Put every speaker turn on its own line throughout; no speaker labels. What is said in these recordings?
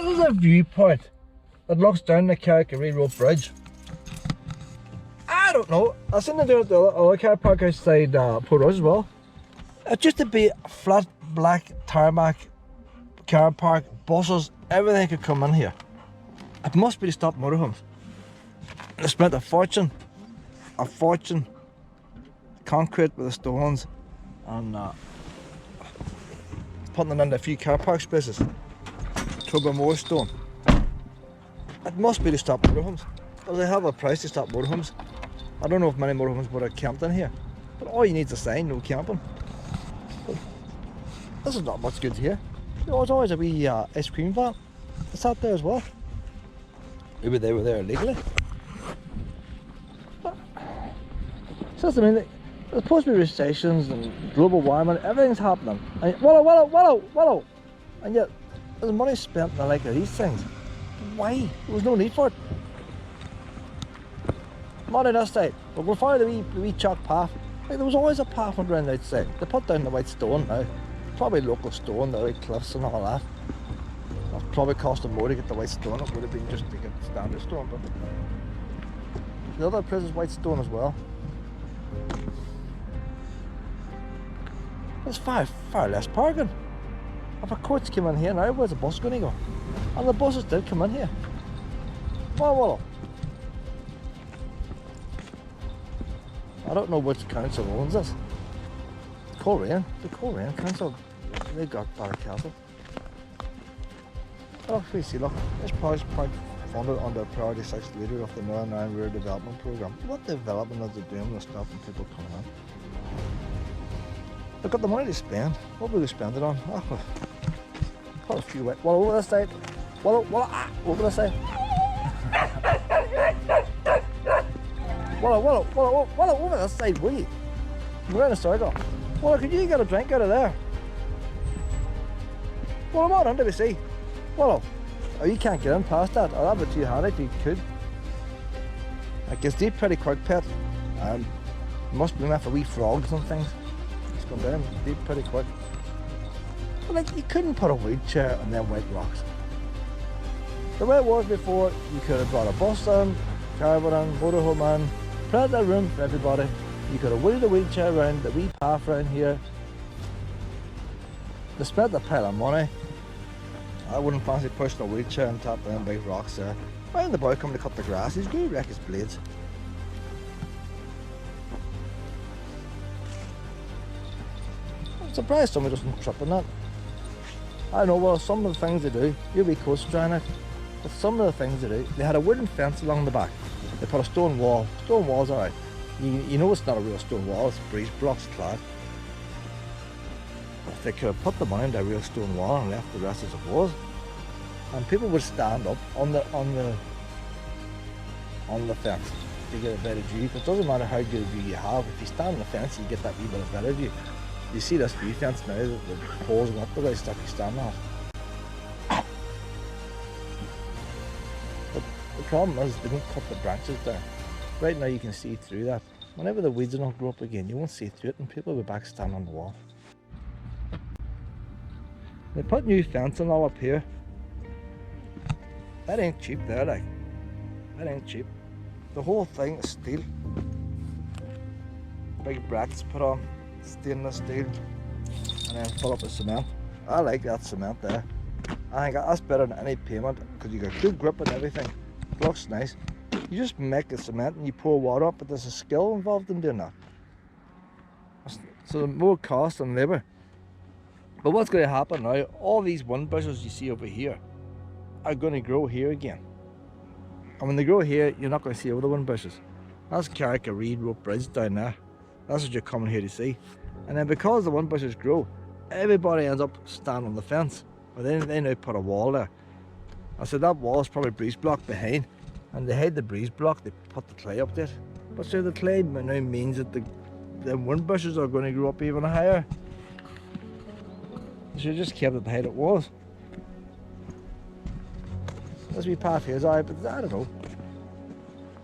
This is a viewpoint that looks down the Carrick-a-Ree Road Bridge. I don't know. I've seen them do it at the other car park outside Portaneevy as well. It used to be a flat black tarmac car park, buses, everything could come in here. It must be to stop motorhomes. They spent a fortune, concrete with the stones, and putting them into a few car park spaces. Turbo more stone. It must be to stop motorhomes. Well, they have a price to stop motorhomes. I don't know if many motorhomes would have camped in here, but all you need is a sign, no camping. But this is not much good here. There's always a wee ice cream van. It's out there as well. Maybe they were there illegally. So that's, I mean, there's supposed to be recessions and global warming, everything's happening. And wallow! And yet, there's money spent on the like of these things. Why? There was no need for it. Not on this side, but we'll follow the wee chalk path. Like, there was always a path around the outside. They put down the white stone now. Probably local stone, the white cliffs and all that. That probably cost them more to get the white stone. It would have been just to get standard stone, but the other place is white stone as well. There's far less parking. If a coach came in here now, where's the bus going to go? And the buses did come in here. Well, I don't know which council owns this. The Coleraine Council. They got Ballycastle. Oh, we see, look, this project funded under Priority 6 leader of the Northern Ireland Rural Development Programme. What development are they doing with stopping people coming in? They've got the money to spend. What will they spend it on? Oh, put a few wet. Well, over this side. Well, over this side. Well, over this side, will you? We're in a circle. Well, could you get a drink out of there? Well, I'm not under the sea. Well, oh, you can't get in past that. Oh, that'd be too handy if you could. I guess deep pretty quick, pet. Must be meant for wee frogs and things. It's going down deep pretty quick. But like, you couldn't put a wheelchair on them white rocks. The way it was before, you could have brought a bus in, caravan in, motorhome in, plenty of room for everybody. You could have wheeled a wheelchair around, the wee path around here. They spent a pile of money. I wouldn't fancy pushing a wheelchair on top of them big rocks there. Why the boy coming to cut the grass? He's going to wreck his blades. I'm surprised somebody doesn't trip on that. I know, well, some of the things they do, you'll be coast drying it, but some of the things they do, they had a wooden fence along the back. They put a stone wall. Stone wall's alright. You know it's not a real stone wall, it's breeze blocks clad. If they could have put the money into a real stone wall and left the rest as it was, and people would stand up on the fence to get a better view. It doesn't matter how good a view you have, if you stand on the fence you get that wee bit of better view. You see this view fence now, the poles going up the way stuff you stand on. But the problem is they don't cut the branches down. Right now you can see through that. Whenever the weeds don't grow up again, you won't see through it and people will be back standing on the wall. They put new fencing all up here. That ain't cheap there, like. That ain't cheap. The whole thing is steel. Big brackets put on, stainless steel, and then fill up with cement. I like that cement there. I think that's better than any pavement because you got good grip and everything. It looks nice. You just make the cement and you pour water up, but there's a skill involved in doing that. So more cost and labour. But what's going to happen now, all these wind bushes you see over here are going to grow here again. And when they grow here, you're not going to see all the wind bushes. That's Carrick-a-Ree Road Bridge down there. That's what you're coming here to see. And then because the wind bushes grow, everybody ends up standing on the fence. But then they now put a wall there. I said that wall is probably breeze block behind. And they hide the breeze block, they put the clay up there. But so the clay now means that the wind bushes are going to grow up even higher. They should have just kept it the height it was. This wee path here is alright, but I don't know.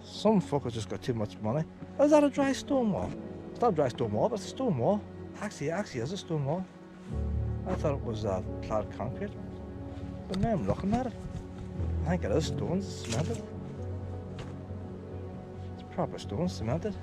Some fuckers just got too much money. Oh, is that a dry stone wall? It's not a dry stone wall, but it's a stone wall. Actually is a stone wall. I thought it was clad concrete. But now I'm looking at it. I think it is stones, cemented. It's proper stones, cemented.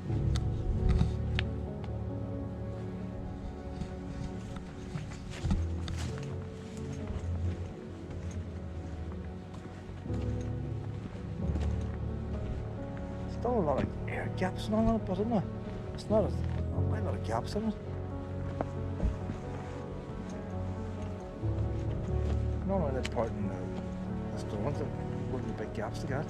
Still a lot of air gaps and all that, but isn't it? It's not quite a lot of gaps in it. Normally they're parting the stones that wouldn't be big gaps to get.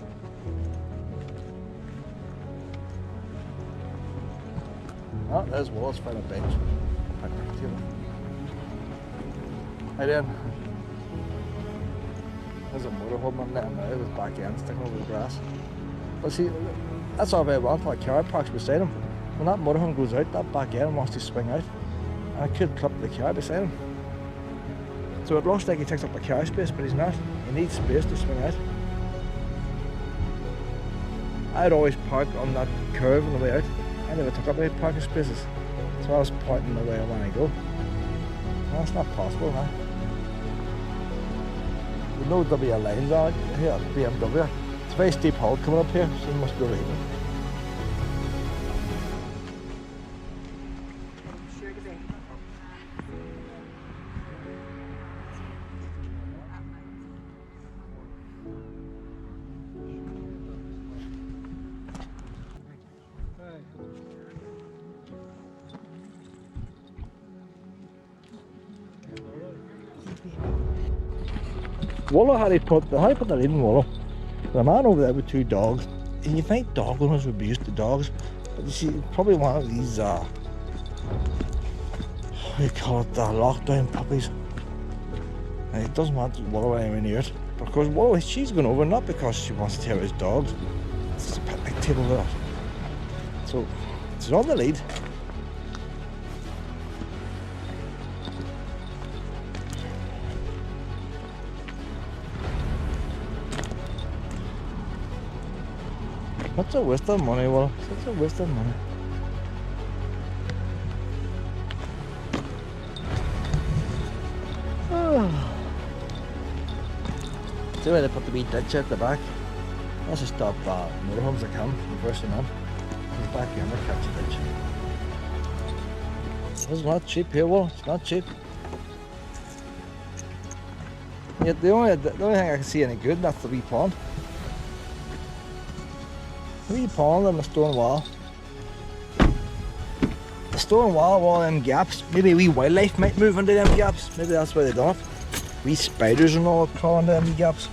Oh, there's Wallace found a bench. Picnic table. Hey then. There's a motorhome on there now, with his back end sticking over the grass. But see, that's all very well until that car parks beside him. When that motorhome goes out, that back end wants to swing out. And I could clip the car beside him. So it looks like he takes up the car space, but he's not. He needs space to swing out. I'd always park on that curve on the way out. I never took up any parking spaces. So I was pointing the way I want to go. Well, that's not possible now. There's no W lines on it here at BMW. It's a very steep hill coming up here, so you must go right. Wallow had he put that in Wallow. The man over there with 2 dogs, and you think dog owners would be used to dogs, but you see, probably one of these what do you call it, lockdown puppies. And he doesn't want Wallow anywhere near it, because Wallow, she's going over not because she wants to tear his dogs. It's a picnic table there. So it's on the lead. Such a waste of money, Will. Such a waste of money. See where they put the wee ditch at the back? That's to stop motorhomes that come reversing in. It's back in there, catch a ditch. It's not cheap here, Will. It's not cheap. Yet the only thing I can see any good, that's the wee pond. The wee pond and the stone wall. The stone wall, all them gaps. Maybe wee wildlife might move into them gaps. Maybe that's why they don't. Wee spiders and all crawl into them gaps.